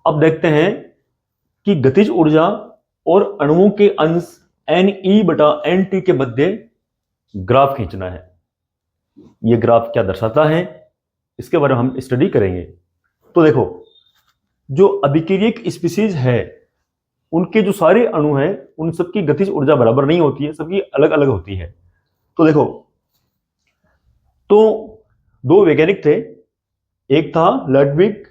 अब देखते हैं कि गतिज ऊर्जा और अणुओं के अंश Ne/Nt के मध्य ग्राफ खींचना है। यह ग्राफ क्या दर्शाता है, इसके बारे में हम स्टडी करेंगे। तो देखो, जो अभिक्रियक स्पीशीज है उनके जो सारे अणु हैं उन सबकी गतिज ऊर्जा बराबर नहीं होती है, सबकी अलग अलग होती है। तो देखो, तो दो वैज्ञानिक थे, एक था लडविग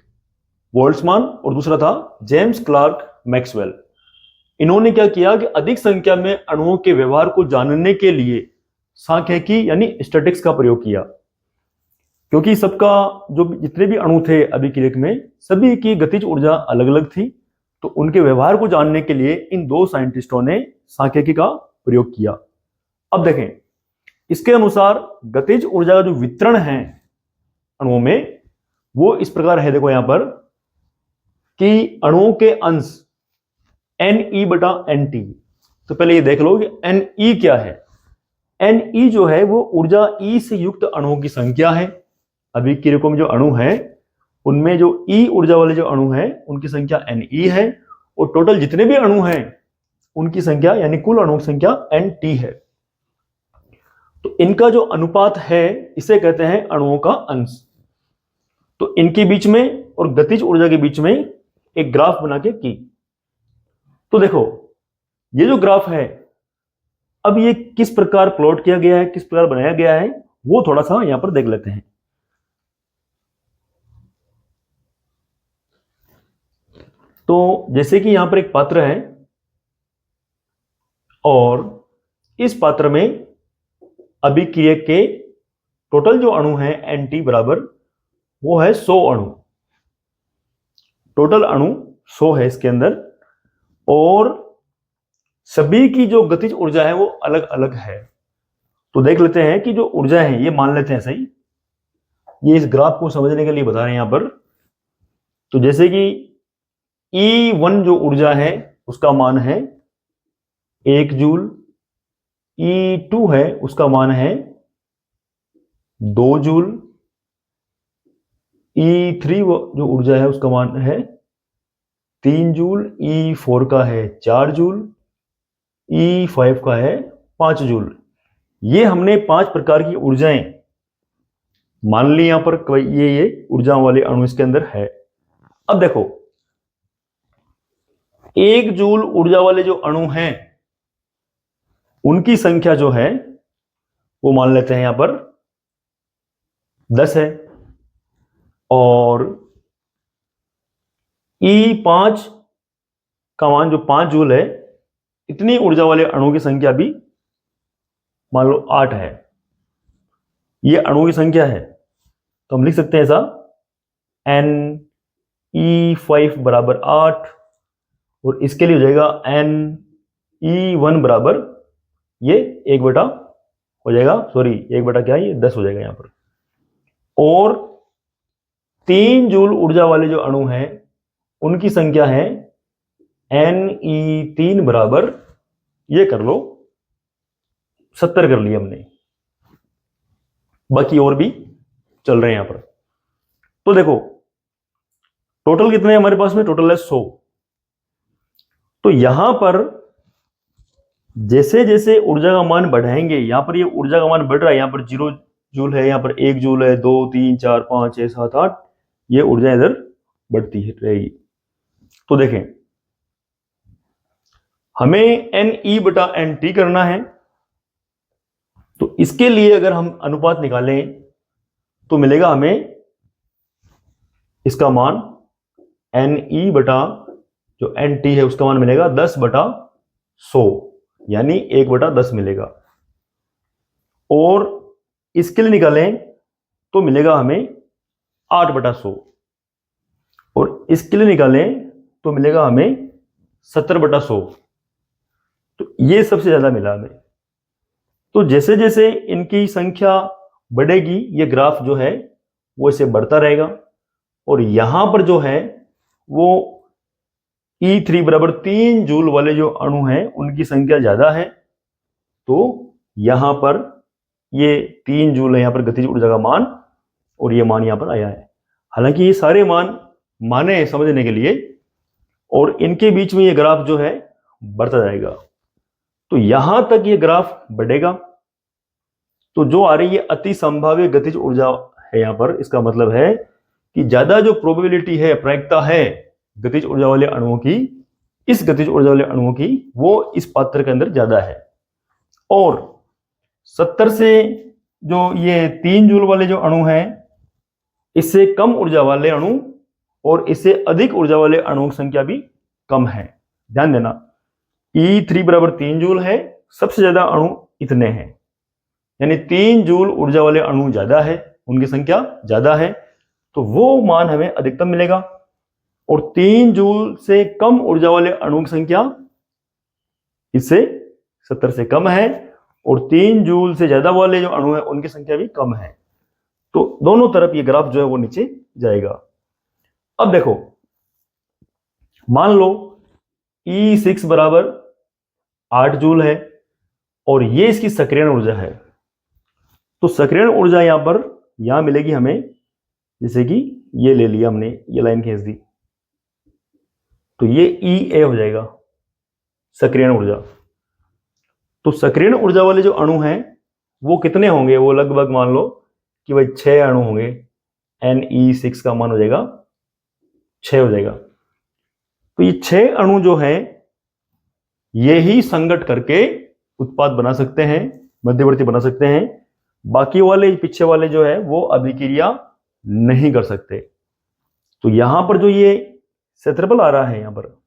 बोल्ट्जमान और दूसरा था जेम्स क्लार्क मैक्सवेल। इन्होंने क्या किया कि अधिक संख्या में अणुओं के व्यवहार को जानने के लिए सांख्यिकी यानी स्टैटिक्स का प्रयोग किया, क्योंकि सबका जो जितने भी अणु थे अभिक्रियक में सभी की गतिज ऊर्जा अलग अलग थी। तो उनके व्यवहार को जानने के लिए इन दो साइंटिस्टों ने सांख्यिकी का प्रयोग किया। अब देखें, इसके अनुसार गतिज ऊर्जा का जो वितरण है अणुओं में वो इस प्रकार है। देखो यहां पर कि अणुओं के अंश Ne/Nt। तो पहले ये देख लो कि Ne क्या है। Ne जो है वो ऊर्जा E से युक्त अणुओं की संख्या है। अभिक्रियकों में जो अणु है उनमें जो E ऊर्जा वाले जो अणु है उनकी संख्या Ne है, और टोटल जितने भी अणु हैं उनकी संख्या यानी कुल अणुओं की संख्या Nt है। तो इनका जो अनुपात है इसे कहते हैं अणुओं का अंश। तो इनके बीच में और गतिज ऊर्जा के बीच में एक ग्राफ बना के की। तो देखो, ये जो ग्राफ है अब ये किस प्रकार प्लॉट किया गया है, किस प्रकार बनाया गया है, वो थोड़ा सा यहां पर देख लेते हैं। तो जैसे कि यहां पर एक पात्र है और इस पात्र में अभिक्रियक के टोटल जो अणु है Nt बराबर वो है 100 अणु। टोटल अणु 100 है इसके अंदर, और सभी की जो गतिज ऊर्जा है वो अलग अलग है। तो देख लेते हैं कि जो ऊर्जा है ये मान लेते हैं सही, ये इस ग्राफ को समझने के लिए बता रहे हैं यहां पर। तो जैसे कि E1 जो ऊर्जा है उसका मान है 1 जूल, E2 है उसका मान है 2 जूल, E3 जो ऊर्जा है उसका मान है 3 जूल, E4 का है 4 जूल, E5 का है 5 जूल। ये हमने 5 प्रकार की ऊर्जाएं मान ली यहां पर, ये ऊर्जा वाले अणु इसके अंदर है। अब देखो, 1 जूल ऊर्जा वाले जो अणु हैं उनकी संख्या जो है वो मान लेते हैं यहां पर 10 है, और E5 का मान जो 5 जूल है, इतनी ऊर्जा वाले अणु की संख्या भी मान लो 8 है। ये अणुओं की संख्या है, तो हम लिख सकते हैं ऐसा Ne5 बराबर 8, और इसके लिए हो जाएगा Ne1 बराबर ये 1 बटा हो जाएगा, सॉरी 1 बटा क्या है ये 10 हो जाएगा यहां पर। और 3 जूल ऊर्जा वाले जो अणु हैं उनकी संख्या है Ne3 बराबर, ये कर लो 70 कर लिया हमने, बाकी और भी चल रहे हैं यहां पर। तो देखो टोटल कितने हमारे पास में, टोटल है 100। तो यहां पर जैसे जैसे ऊर्जा का मान बढ़ाएंगे, यहां पर ये ऊर्जा का मान बढ़ रहा है, यहां पर 0 जूल है, यहां पर 1 जूल है, 2 3 4 5 6 7 8, ये ऊर्जा इधर बढ़ती है रहेगी। तो देखें, हमें Ne/Nt करना है, तो इसके लिए अगर हम अनुपात निकालें तो मिलेगा हमें इसका मान Ne बटा जो Nt है उसका मान मिलेगा 10/100, यानी 1/10 मिलेगा। और इसके लिए निकालें तो मिलेगा हमें 8/100, और इसके लिए निकालें तो मिलेगा हमें 70/100। तो ये सबसे ज्यादा मिला हमें। तो जैसे जैसे इनकी संख्या बढ़ेगी ये ग्राफ जो है वो इसे बढ़ता रहेगा, और यहां पर जो है वो E3 बराबर 3 जूल वाले जो अणु हैं उनकी संख्या ज्यादा है, तो यहां पर ये 3 जूल है यहां पर गतिज ऊर्जा का मान, और ये मान यहां पर आया है। हालांकि ये सारे मान माने समझने के लिए और इनके बीच में ये ग्राफ जो है बढ़ता जाएगा। तो यहां तक ये ग्राफ बढ़ेगा। तो जो आ रही है अति संभाव्य गतिज ऊर्जा है यहां पर, इसका मतलब है कि ज्यादा जो प्रोबेबिलिटी है, प्रायिकता है गतिज ऊर्जा वाले अणुओं की, इस गतिज ऊर्जा वाले अणुओं की, वो इस पात्र के अंदर ज्यादा है। और 70 से जो ये 3 जूल वाले जो अणु हैं, इससे कम ऊर्जा वाले अणु और इससे अधिक ऊर्जा वाले अणुओं की संख्या भी कम है। ध्यान देना, E3 बराबर 3 जूल है, सबसे ज्यादा अणु इतने हैं, यानी 3 जूल ऊर्जा वाले अणु ज्यादा है, उनकी संख्या ज्यादा है, तो वो मान हमें अधिकतम मिलेगा। और 3 जूल से कम ऊर्जा वाले अणुओं की संख्या इससे 70 से कम है, और 3 जूल से ज्यादा वाले जो अणु है उनकी संख्या भी कम है। तो दोनों तरफ ये ग्राफ जो है वो नीचे जाएगा। अब देखो, मान लो E6 बराबर 8 जूल है और ये इसकी सक्रियण ऊर्जा है। तो सक्रियण ऊर्जा यहां मिलेगी हमें, जैसे कि ये ले लिया हमने, ये लाइन खींच दी, तो ये EA हो जाएगा सक्रियण ऊर्जा। तो सक्रियण ऊर्जा वाले जो अणु हैं वो कितने होंगे? वो लगभग मान लो कि भाई 6 अणु होंगे। Ne6 का मान हो जाएगा 6 हो जाएगा। तो ये 6 अणु जो है ये ही संगठ करके उत्पाद बना सकते हैं, मध्यवर्ती बना सकते हैं। बाकी वाले पीछे वाले जो है वो अभिक्रिया नहीं कर सकते। तो यहां पर जो ये क्षेत्रफल आ रहा है, यहां पर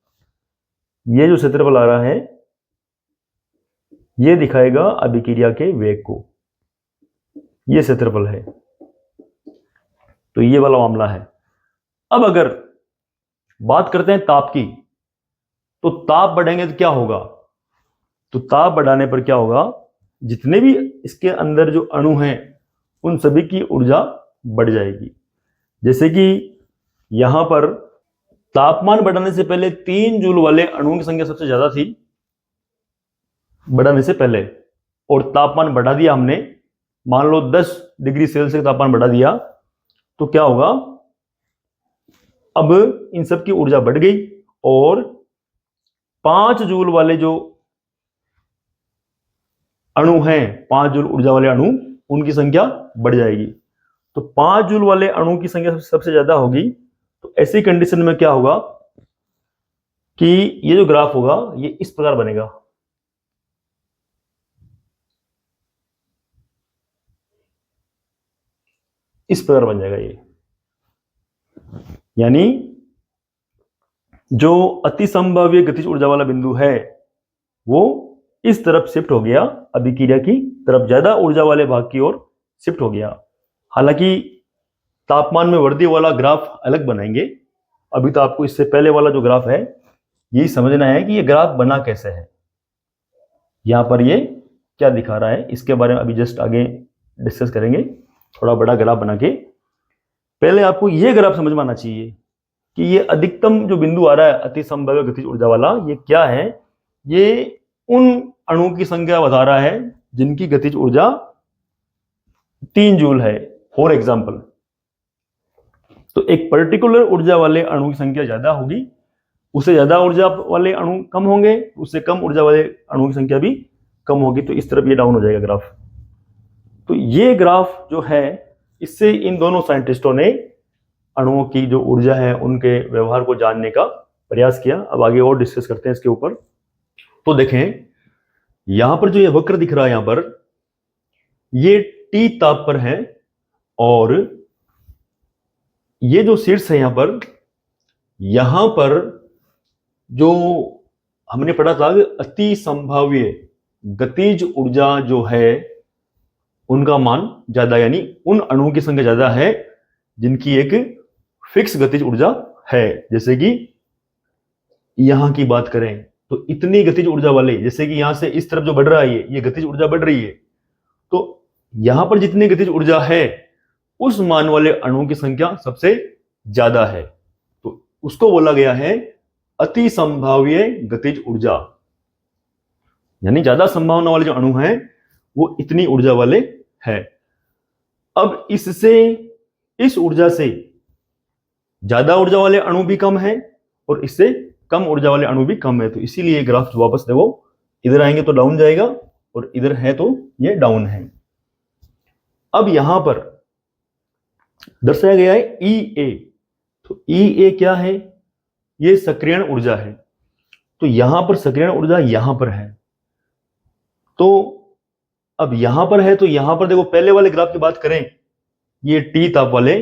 ये जो क्षेत्रफल आ रहा है ये दिखाएगा अभिक्रिया के वेग को, ये क्षेत्रफल है। तो ये वाला मामला है। अब अगर बात करते हैं ताप की, तो ताप बढ़ेंगे तो क्या होगा? तो ताप बढ़ाने पर क्या होगा? जितने भी इसके अंदर जो अणु हैं उन सभी की ऊर्जा बढ़ जाएगी। जैसे कि यहां पर तापमान बढ़ाने से पहले 3 जूल वाले अणुओं की संख्या सबसे ज्यादा थी बढ़ाने से पहले, और तापमान बढ़ा दिया हमने, मान लो 10 डिग्री सेल्सियस तापमान बढ़ा दिया, तो क्या होगा? अब इन सब की ऊर्जा बढ़ गई और 5 जूल वाले जो अणु हैं, 5 जूल ऊर्जा वाले अणु, उनकी संख्या बढ़ जाएगी। तो 5 जूल वाले अणु की संख्या सबसे ज्यादा होगी। तो ऐसी कंडीशन में क्या होगा कि ये जो ग्राफ होगा ये इस प्रकार बनेगा। इस प्रकार बन जाएगा ये, यानी जो अति संभाव्य गतिज ऊर्जा वाला बिंदु है वो इस तरफ शिफ्ट हो गया, अभिक्रिया की तरफ, ज्यादा ऊर्जा वाले भाग की ओर शिफ्ट हो गया। हालांकि तापमान में वृद्धि वाला ग्राफ अलग बनाएंगे। अभी तो आपको इससे पहले वाला जो ग्राफ है यही समझना है कि ये ग्राफ बना कैसे है। यहां पर ये क्या दिखा रहा है इसके बारे में अभी जस्ट आगे डिस्कस करेंगे, थोड़ा बड़ा ग्राफ बना के। पहले आपको ये ग्राफ समझ में आना चाहिए कि ये अधिकतम जो बिंदु आ रहा है अति संभाव्य गतिज ऊर्जा वाला, ये क्या है? ये उन अणुओं की संख्या बता रहा है जिनकी गतिज ऊर्जा 3 जूल है, फॉर एग्जाम्पल। तो एक पर्टिकुलर ऊर्जा वाले अणु की संख्या ज्यादा होगी, उससे ज्यादा ऊर्जा वाले अणु कम होंगे, उससे कम ऊर्जा वाले अणुओं की संख्या भी कम होगी। तो इस तरफ ये डाउन हो जाएगा ग्राफ। तो ये ग्राफ जो है, इससे इन दोनों साइंटिस्टों ने अणुओं की जो ऊर्जा है उनके व्यवहार को जानने का प्रयास किया। अब आगे और डिस्कस करते हैं इसके ऊपर। तो देखें, यहां पर जो ये वक्र दिख रहा है, यहां पर ये T ताप पर है, और ये जो शीर्ष है यहां पर जो हमने पढ़ा था अति संभाव्य गतिज ऊर्जा जो है उनका मान ज्यादा, यानी उन अणुओं की संख्या ज्यादा है जिनकी एक फिक्स गतिज ऊर्जा है। जैसे कि यहां की बात करें तो इतनी गतिज ऊर्जा वाले, जैसे कि यहां से इस तरफ जो बढ़ रहा है ये गतिज ऊर्जा बढ़ रही है, तो यहां पर जितनी गतिज ऊर्जा है उस मान वाले अणुओं की संख्या सबसे ज्यादा है। तो उसको बोला गया है अति संभाव्य गतिज ऊर्जा, यानी ज्यादा संभावना वाले जो अणु हैं वो इतनी ऊर्जा वाले हैं। अब इससे, इस ऊर्जा से ज्यादा ऊर्जा वाले अणु भी कम है और इससे कम ऊर्जा वाले अणु भी कम है, तो इसीलिए ग्राफ वापस देखो इधर आएंगे तो डाउन जाएगा और इधर है तो ये डाउन है। अब यहां पर दर्शाया गया है ई ए, तो ई ए क्या है, ये सक्रियण ऊर्जा है। तो यहां पर सक्रियण ऊर्जा यहां पर है, तो अब यहां पर है तो यहां पर देखो पहले वाले ग्राफ की बात करें, ये टी ताप वाले,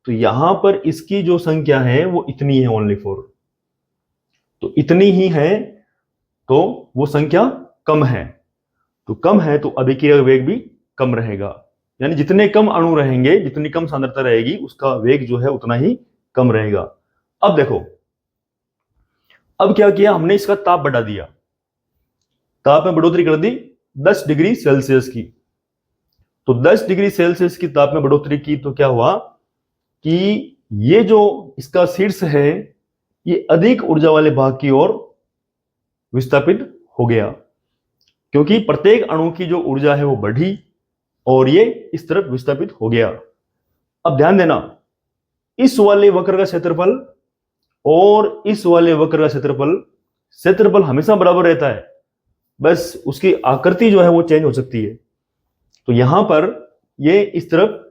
तो यहां पर इसकी जो संख्या है वो इतनी है ओनली 4, तो इतनी ही है, तो वो संख्या कम है, तो कम है तो अभिक्रिया वेग भी कम रहेगा, यानी जितने कम अणु रहेंगे, जितनी कम सांद्रता रहेगी, उसका वेग जो है उतना ही कम रहेगा। अब देखो, अब क्या किया हमने, इसका ताप बढ़ा दिया, ताप में बढ़ोतरी कर दी 10 डिग्री सेल्सियस की। तो 10 डिग्री सेल्सियस की ताप में बढ़ोतरी की तो क्या हुआ कि ये जो इसका शीर्ष है ये अधिक ऊर्जा वाले भाग की ओर विस्थापित हो गया, क्योंकि प्रत्येक अणु की जो ऊर्जा है वो बढ़ी और ये इस तरफ विस्थापित हो गया। अब ध्यान देना, इस वाले वक्र का क्षेत्रफल और इस वाले वक्र का क्षेत्रफल हमेशा बराबर रहता है, बस उसकी आकृति जो है वो चेंज हो सकती है। तो यहां पर ये इस तरफ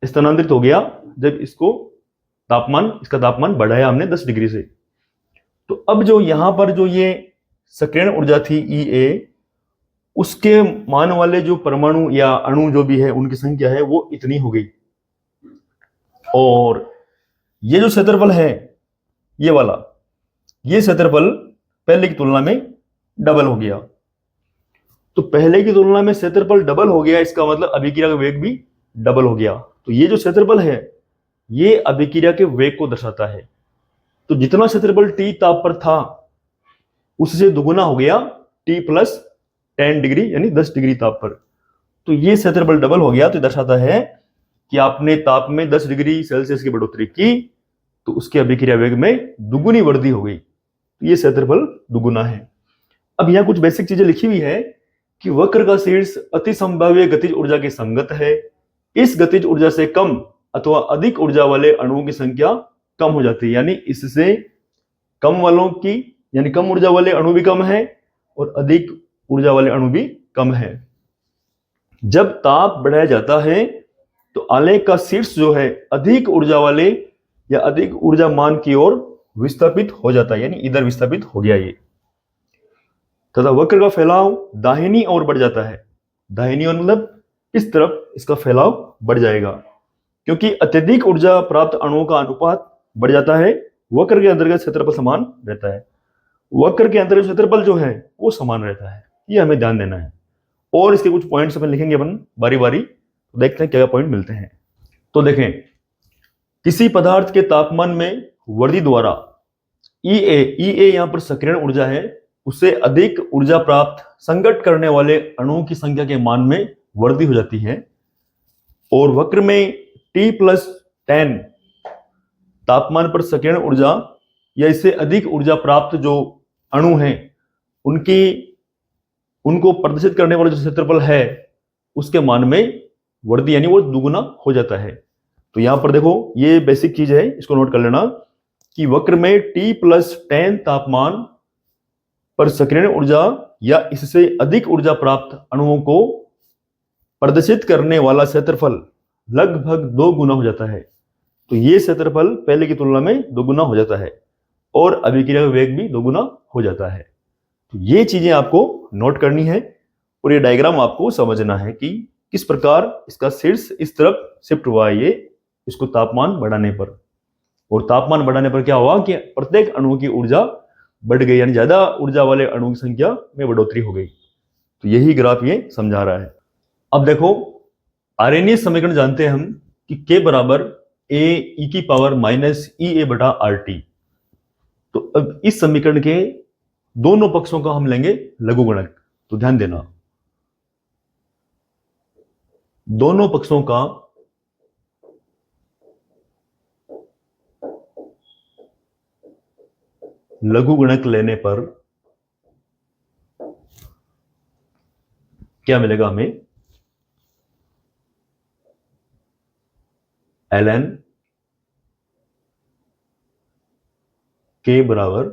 स्थानांतरित हो गया जब इसका तापमान बढ़ाया हमने 10 डिग्री से। तो अब जो यहां पर जो ये सक्रियण ऊर्जा थी ई ए, उसके मान वाले जो परमाणु या अणु जो भी है उनकी संख्या है वो इतनी हो गई, और ये जो क्षेत्रफल है ये वाला, ये क्षेत्रफल पहले की तुलना में डबल हो गया। तो पहले की तुलना में क्षेत्रफल डबल हो गया, इसका मतलब अभिक्रिया का वेग भी डबल हो गया। तो ये जो क्षेत्रफल है ये अभिक्रिया के वेग को दर्शाता है। तो जितना क्षेत्रफल टी ताप पर था उससे दुगुना हो गया टी प्लस 10 डिग्री यानी 10 डिग्री ताप पर। तो ये क्षेत्रफल डबल हो गया, तो दर्शाता है कि आपने ताप में 10 डिग्री सेल्सियस की बढ़ोतरी की तो उसके अभिक्रिया वेग में दुगुनी वृद्धि हो गई, तो ये क्षेत्रफल दुगुना है। अब यहां कुछ बेसिक चीजें लिखी हुई है कि वक्र का शीर्ष अति संभाव्य गतिज ऊर्जा के संगत है, इस गतिज ऊर्जा से कम अथवा अधिक ऊर्जा वाले अणुओं की संख्या कम हो जाती है, यानी इससे कम वालों की, यानी कम ऊर्जा वाले अणु भी कम है और अधिक ऊर्जा वाले अणु भी कम है। जब ताप बढ़ाया जाता है तो आलेख का शीर्ष जो है अधिक ऊर्जा वाले या अधिक ऊर्जा मान की ओर विस्थापित हो जाता है, यानी इधर विस्थापित हो गया ये, तथा वक्र का फैलाव दाहिनी ओर बढ़ जाता है। दाहिनी ओर मतलब इस तरफ इसका फैलाव बढ़ जाएगा, क्योंकि अत्यधिक ऊर्जा प्राप्त अणुओं का अनुपात बढ़ जाता है। वक्र के अंतर्गत क्षेत्रफल समान रहता है, वक्र के अंतर्गत क्षेत्रफल जो है वो समान रहता है, ये हमें ध्यान देना है। और इसके कुछ पॉइंट्स अपन लिखेंगे अपन बारी बारी, तो देखते हैं क्या पॉइंट मिलते हैं। तो देखें, किसी पदार्थ के तापमान में वृद्धि द्वारा ई ए यहां पर सक्रियण ऊर्जा है, उससे अधिक ऊर्जा प्राप्त संघट करने वाले अणुओं की संख्या के मान में वृद्धि हो जाती है। और वक्र में T प्लस 10 तापमान पर सक्रियण ऊर्जा या इससे अधिक ऊर्जा प्राप्त जो अणु हैं उनको प्रदर्शित करने वाला जो क्षेत्रफल है उसके मान में वृद्धि यानी वो दुगुना हो जाता है। तो यहां पर देखो ये बेसिक चीज है, इसको नोट कर लेना कि वक्र में T प्लस 10 तापमान पर सक्रियण ऊर्जा या इससे अधिक ऊर्जा प्राप्त अणुओं को प्रदर्शित करने वाला क्षेत्रफल लगभग 2 गुना हो जाता है। तो ये क्षेत्रफल पहले की तुलना में 2 गुना हो जाता है और अभिक्रिया का वेग भी 2 गुना हो जाता है। तो ये चीजें आपको नोट करनी है और ये डायग्राम आपको समझना है कि किस प्रकार इसका शीर्ष इस तरफ शिफ्ट हुआ है, ये इसको तापमान बढ़ाने पर। और तापमान बढ़ाने पर क्या हुआ कि प्रत्येक अणु की ऊर्जा बढ़ गई, यानी ज्यादा ऊर्जा वाले अणु की संख्या में बढ़ोतरी हो गई। तो यही ग्राफ ये समझा रहा है। अब देखो, आर्यनीय समीकरण जानते हैं हम कि K बराबर ए ई की पावर माइनस ई ए बटा आर टी। तो अब इस समीकरण के दोनों पक्षों का हम लेंगे लघुगणक। तो ध्यान देना, दोनों पक्षों का लघुगणक लेने पर क्या मिलेगा हमें, ln K बराबर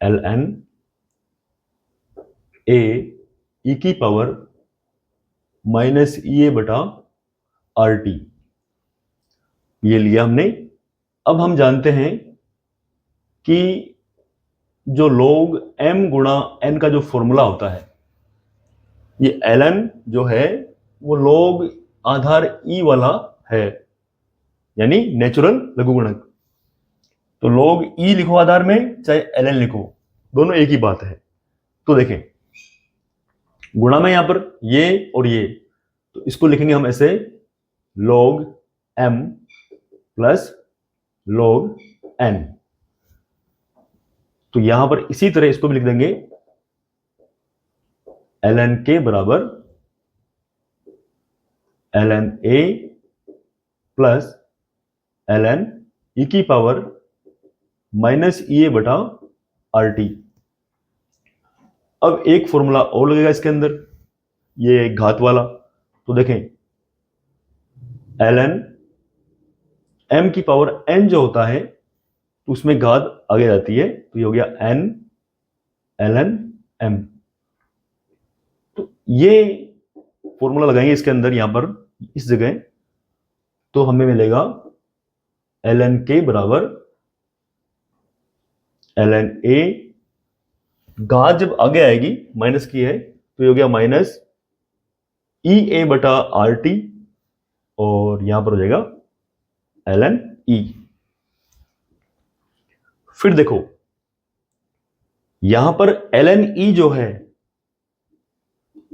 ln a e की पावर माइनस ई ए बटा आर टी, ये लिया हमने। अब हम जानते हैं कि जो log m गुणा n का जो फॉर्मूला होता है, ये ln जो है वो log आधार e वाला है, यानी नेचुरल लघुगणक। तो log e लिखो आधार में, चाहे ln लिखो, दोनों एक ही बात है। तो देखें, गुणा में यहां पर ये और ये, तो इसको लिखेंगे हम ऐसे, log m plus log n। तो यहां पर इसी तरह इसको भी लिख देंगे, ln के बराबर ln a plus ln e की पावर माइनस ई ए बटा आर टी। अब एक फॉर्मूला और लगेगा इसके अंदर, ये घात वाला। तो देखें, ln m की पावर n जो होता है, तो उसमें घात आगे जाती है, तो ये हो गया n ln m। तो ये फॉर्मूला लगाएंगे इसके अंदर, यहां पर इस जगह, तो हमें मिलेगा ln k बराबर ln a, घात जब आगे आएगी माइनस की है, तो ये हो गया माइनस ई ए बटा आर टी, और यहां पर हो जाएगा ln e। फिर देखो, यहां पर ln e जो है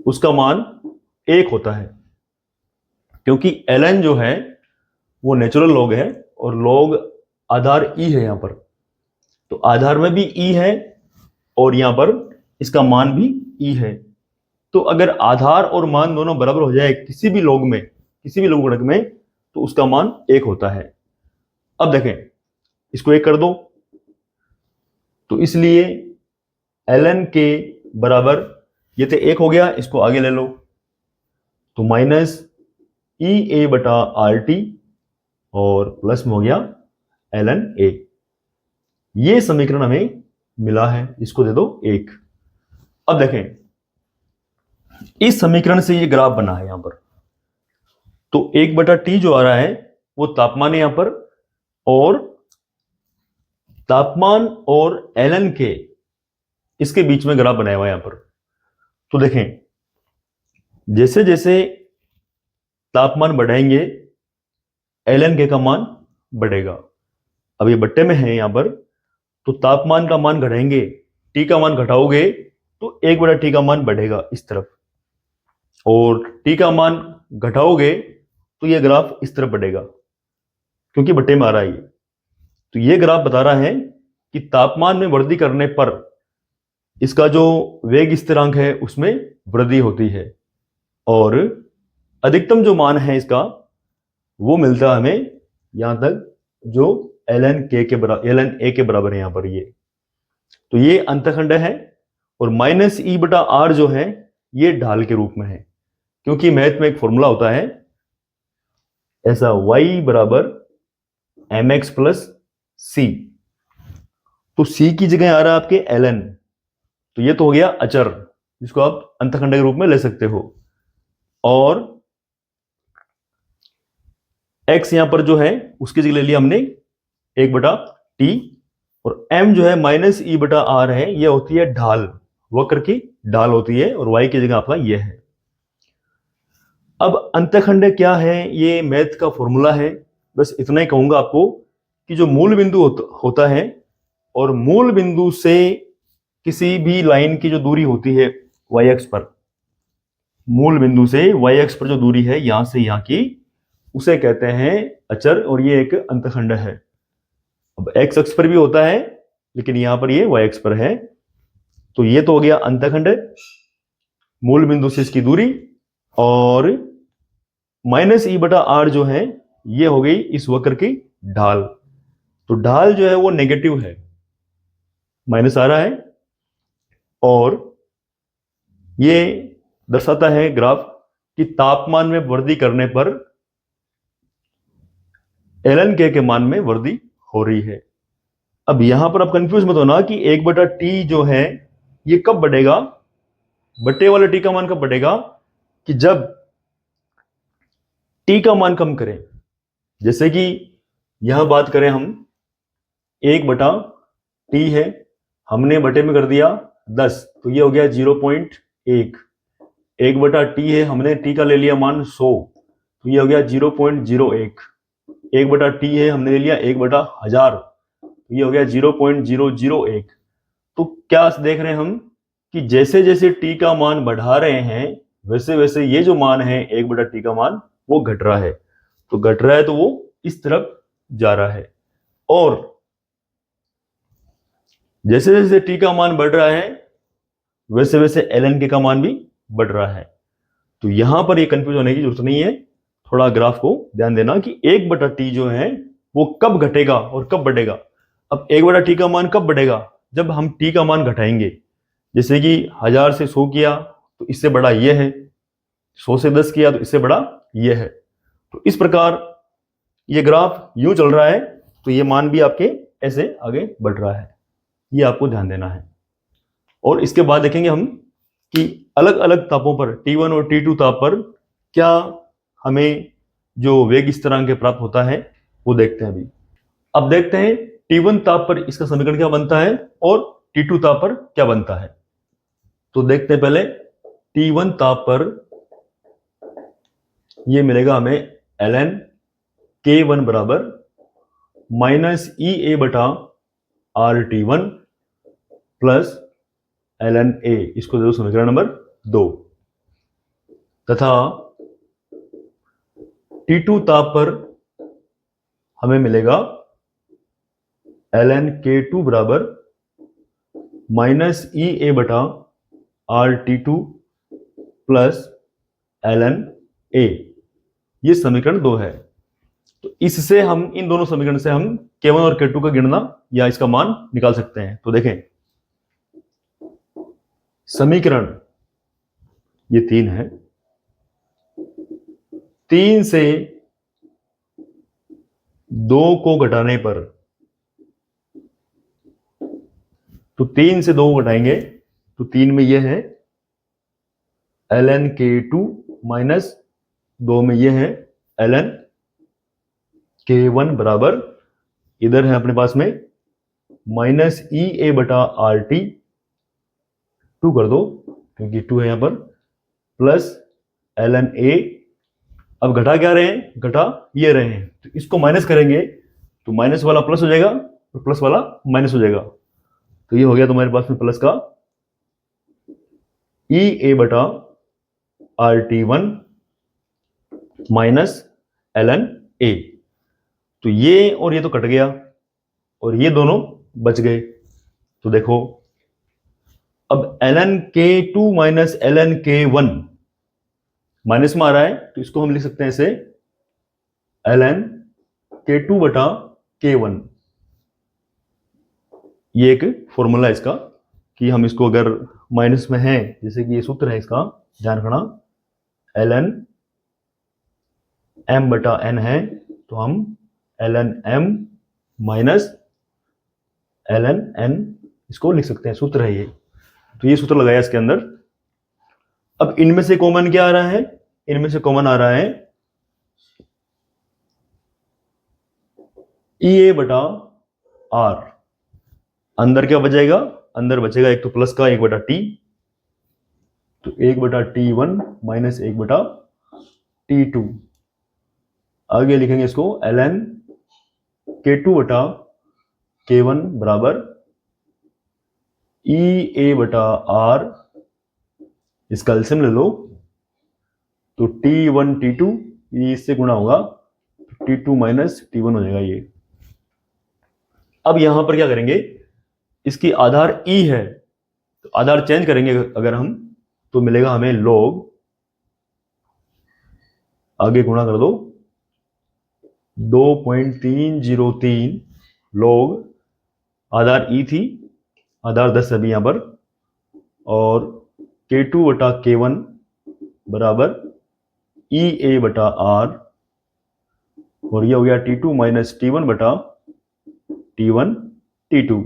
उसका मान 1 होता है, क्योंकि ln जो है वो नेचुरल लॉग है और लॉग आधार e है यहां पर, तो आधार में भी e है और यहां पर इसका मान भी e है। तो अगर आधार और मान दोनों बराबर हो जाए किसी भी लॉग में, किसी भी लघुगणक में, तो उसका मान 1 होता है। अब देखें, इसको 1 कर दो, तो इसलिए ln के बराबर, ये तो 1 हो गया, इसको आगे ले लो, तो माइनस ई ए बटा आर टी और प्लस में हो गया ln a। ये समीकरण हमें मिला है, इसको दे दो 1। अब देखें, इस समीकरण से ये ग्राफ बना है यहां पर, तो 1/t जो आ रहा है वो तापमान है यहां पर, और तापमान और ln के इसके बीच में ग्राफ बनाया हुआ है यहां पर। तो देखें, जैसे जैसे तापमान बढ़ाएंगे ln के का मान बढ़ेगा। अब ये बट्टे में है यहां पर, तो तापमान का मान घटाएंगे, टी का मान घटाओगे तो 1/t का मान बढ़ेगा इस तरफ, और टी का मान घटाओगे तो ये ग्राफ इस तरफ बढ़ेगा, क्योंकि बट्टे में आ रहा है ये। तो ये ग्राफ बता रहा है कि तापमान में वृद्धि करने पर इसका जो वेग स्थिरांक है उसमें वृद्धि होती है, और अधिकतम जो मान है इसका वो मिलता है हमें यहां तक, जो ln a के बराबर है यहां पर ये। तो ये अंतखंड है, और माइनस ई बटा आर जो है ये ढाल के रूप में है, क्योंकि मैथ में एक फॉर्मूला होता है ऐसा, y बराबर mx प्लस सी। तो c की जगह आ रहा है आपके ln, तो ये तो हो गया अचर, जिसको आप अंतखंड के रूप में ले सकते हो, और x यहां पर जो है उसकी जगह ले लिया हमने 1/t, और m जो है माइनस ई बटा आर है, ये होती है ढाल, वक्र की ढाल होती है, और y की जगह आपका ये है। अब अंतखंड क्या है, ये मैथ का फॉर्मूला है। बस इतना ही कहूंगा आपको कि जो मूल बिंदु होता है, और मूल बिंदु से किसी भी लाइन की जो दूरी होती है y अक्ष पर, मूल बिंदु से y अक्ष पर जो दूरी है यहां से यहां की, उसे कहते हैं अचर, और ये एक अंतखंड है। अब x अक्ष पर भी होता है, लेकिन यहां पर ये y अक्ष पर है। तो ये तो हो गया अंतखंड, मूल बिंदु से इसकी दूरी, और माइनस ई बटा आर जो है ये हो गई इस वक्र की ढाल। तो ढाल जो है वो नेगेटिव है, माइनस आ रहा है, और ये दर्शाता है ग्राफ कि तापमान में वृद्धि करने पर ln के मान में वृद्धि हो रही है। अब यहां पर आप कंफ्यूज मत होना कि 1/t जो है ये कब बढ़ेगा, बटे वाले t का मान कब बढ़ेगा, कि जब t का मान कम करें। जैसे कि यहां बात करें हम 1/t है, हमने बटे में कर दिया 10, तो ये हो गया 0.1। 1/t है, हमने t का ले लिया मान 100, तो ये हो गया 0.01। 1/t है, हमने ले लिया 1/1000, तो ये हो गया 0.001। तो क्या देख रहे हैं हम कि जैसे जैसे t का मान बढ़ा रहे हैं वैसे वैसे ये जो मान है 1/t का मान वो घट रहा है। तो घट रहा है तो वो इस तरफ जा रहा है, और जैसे जैसे t का मान बढ़ रहा है वैसे वैसे ln k का मान भी बढ़ रहा है। तो यहां पर ये कंफ्यूज होने की जरूरत नहीं है, थोड़ा ग्राफ को ध्यान देना कि 1/t जो है वो कब घटेगा और कब बढ़ेगा। अब 1/t का मान कब बढ़ेगा, जब हम t का मान घटाएंगे। जैसे कि 1000 से 100 किया तो इससे बड़ा ये है, 100 से 10 किया तो इससे बड़ा ये है। तो इस प्रकार ये ग्राफ यूं चल रहा है, तो ये मान भी आपके ऐसे आगे बढ़ रहा है, ये आपको ध्यान देना है। और इसके बाद देखेंगे हम कि अलग अलग तापों पर T1 और T2 ताप पर क्या हमें जो वेग स्थिरांक प्राप्त होता है वो देखते हैं अभी। अब देखते हैं T1 ताप पर इसका समीकरण क्या बनता है और T2 ताप पर क्या बनता है। तो देखते हैं पहले T1 ताप पर ये मिलेगा हमें ln K1 बराबर -EA/RT1 प्लस ln A, इसको दे दो समीकरण नंबर 2। तथा T2 ताप पर हमें मिलेगा ln K2 बराबर -EA/RT2 प्लस ln A, ये समीकरण 2 है। तो इससे हम इन दोनों समीकरण से हम K1 और K2 का गिनना या इसका मान निकाल सकते हैं। तो देखें समीकरण ये 3 है, 3 से 2 को घटाने पर, तो 3 से 2 को घटाएंगे तो 3 में ये है ln K2 माइनस 2 में ये है ln K1 बराबर, इधर है अपने पास में -EA/RT, 2 कर दो क्योंकि 2 है यहां पर, प्लस ln A। अब घटा क्या रहे हैं, घटा ये रहे हैं, तो इसको माइनस करेंगे तो माइनस वाला प्लस हो जाएगा और प्लस वाला माइनस हो जाएगा। तो ये हो गया तुम्हारे पास में प्लस का EA/RT1 माइनस ln A। तो ये और ये तो कट गया और ये दोनों बच गए। तो देखो अब ln K2 minus ln K1 minus में आ रहा है, तो इसको हम लिख सकते हैं ऐसे ln K2/K1। ये एक फॉर्मूला है इसका कि हम इसको अगर माइनस में है, जैसे कि ये सूत्र है इसका, ध्यान रखना ln m/n है तो हम ln m minus ln n इसको लिख सकते हैं, सूत्र है ये। तो ये सूत्र लगाया इसके अंदर। अब इनमें से कॉमन क्या आ रहा है, इनमें से कॉमन आ रहा है EA/R। अंदर क्या बचेगा, अंदर बचेगा एक तो प्लस का 1/t, तो 1/T1 माइनस 1/T2। आगे लिखेंगे इसको ln K2/K1 बराबर EA/R, इसका एलसीएम ले लो तो T1 T2 ये इससे गुणा होगा, T2 माइनस T1 हो जाएगा ये। अब यहां पर क्या करेंगे, इसकी आधार E है तो आधार चेंज करेंगे अगर हम, तो मिलेगा हमें log, आगे गुणा कर दो 2.303 log, आधार E थी, आधार 10 अभी यहां पर, और K2/K1 बराबर EA/R, और ये हो गया T2 माइनस T1/T1 T2।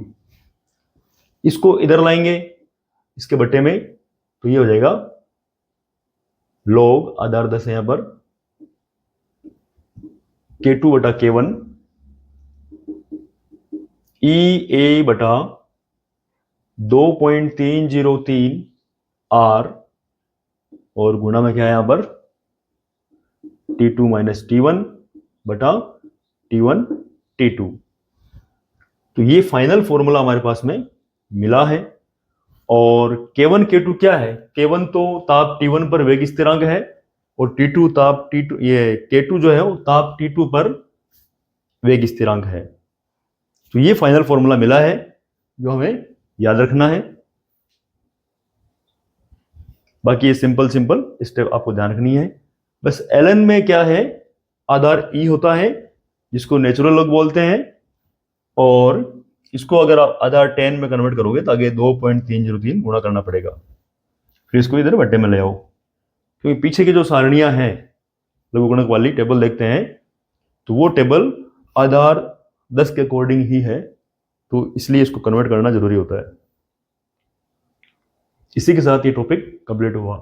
इसको इधर लाएंगे इसके बट्टे में, तो ये हो जाएगा log आधार 10 है यहां पर K2 बटा K1 E A बटा 2.303 R और गुणा में क्या है यहां पर T2 माइनस T1 बटा T1 T2। तो ये फाइनल फॉर्मूला हमारे पास में मिला है। और K1 K2 क्या है? K1 तो ताप T1 पर वेग स्थिरांक है और T2 ताप T2 ये K2 जो है वो ताप T2 पर वेग स्थिरांक है। तो ये फाइनल फॉर्मूला मिला है जो हमें याद रखना है। बाकी ये सिंपल स्टेप आपको ध्यान रखनी है। बस ln में क्या है, आधार E होता है जिसको नेचुरल लॉग बोलते हैं, और इसको अगर आप आधार 10 में कन्वर्ट करोगे तो आगे 2.303 गुणा करना पड़ेगा। फिर इसको इधर बट्टे में ले आओ, क्योंकि पीछे की जो सारणियां हैं लघुगणक वाली टेबल देखते हैं तो वो टेबल आधार 10 के अकॉर्डिंग ही है, तो इसलिए इसको कन्वर्ट करना जरूरी होता है। इसी के साथ ये टॉपिक कंप्लीट हुआ।